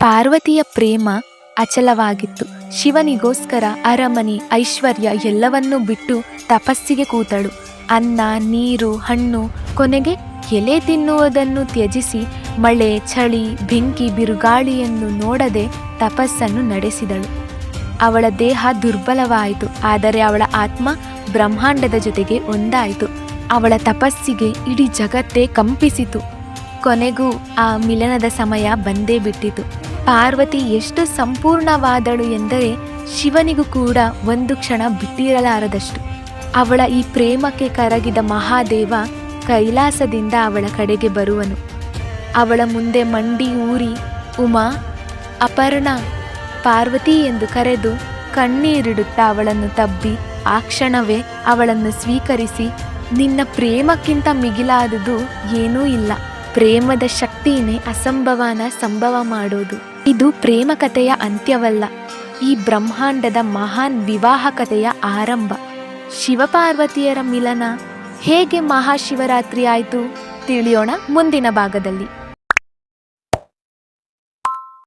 ಪಾರ್ವತಿಯ ಪ್ರೇಮ ಅಚಲವಾಗಿತ್ತು. ಶಿವನಿಗೋಸ್ಕರ ಅರಮನೆ ಐಶ್ವರ್ಯ ಎಲ್ಲವನ್ನೂ ಬಿಟ್ಟು ತಪಸ್ಸಿಗೆ ಕೂತಳು. ಅನ್ನ ನೀರು ಹಣ್ಣು ಕೊನೆಗೆ ಎಲೆ ತಿನ್ನುವುದನ್ನು ತ್ಯಜಿಸಿ ಮಳೆ ಚಳಿ ಬೆಂಕಿ ಬಿರುಗಾಳಿಯನ್ನು ನೋಡದೆ ತಪಸ್ಸನ್ನು ನಡೆಸಿದಳು. ಅವಳ ದೇಹ ದುರ್ಬಲವಾಯಿತು, ಆದರೆ ಅವಳ ಆತ್ಮ ಬ್ರಹ್ಮಾಂಡದ ಜೊತೆಗೆ ಒಂದಾಯಿತು. ಅವಳ ತಪಸ್ಸಿಗೆ ಇಡೀ ಜಗತ್ತೇ ಕಂಪಿಸಿತು. ಕೊನೆಗೂ ಆ ಮಿಲನದ ಸಮಯ ಬಂದೇ ಬಿಟ್ಟಿತು. ಪಾರ್ವತಿ ಎಷ್ಟು ಸಂಪೂರ್ಣವಾದಳು ಎಂದರೆ ಶಿವನಿಗೂ ಕೂಡ ಒಂದು ಕ್ಷಣ ಬಿಟ್ಟಿರಲಾರದಷ್ಟು. ಅವಳ ಈ ಪ್ರೇಮಕ್ಕೆ ಕರಗಿದ ಮಹಾದೇವ ಕೈಲಾಸದಿಂದ ಅವಳ ಕಡೆಗೆ ಬರುವನು. ಅವಳ ಮುಂದೆ ಮಂಡಿ ಊರಿ ಉಮಾ, ಅಪರ್ಣ, ಪಾರ್ವತಿ ಎಂದು ಕರೆದು ಕಣ್ಣೀರಿಡುತ್ತಾ ಅವಳನ್ನು ತಬ್ಬಿ ಆ ಕ್ಷಣವೇ ಅವಳನ್ನು ಸ್ವೀಕರಿಸಿ, ನಿನ್ನ ಪ್ರೇಮಕ್ಕಿಂತ ಮಿಗಿಲಾದುದು ಏನೂ ಇಲ್ಲ, ಪ್ರೇಮದ ಶಕ್ತಿನೇ ಅಸಂಭವನ ಸಂಭವ ಮಾಡೋದು. ಇದು ಪ್ರೇಮ ಕಥೆಯ ಅಂತ್ಯವಲ್ಲ, ಈ ಬ್ರಹ್ಮಾಂಡದ ಮಹಾನ್ ವಿವಾಹ ಕಥೆಯ ಆರಂಭ. ಶಿವಪಾರ್ವತಿಯರ ಮಿಲನ ಹೇಗೆ ಮಹಾಶಿವರಾತ್ರಿ ಆಯಿತು ತಿಳಿಯೋಣ ಮುಂದಿನ ಭಾಗದಲ್ಲಿ.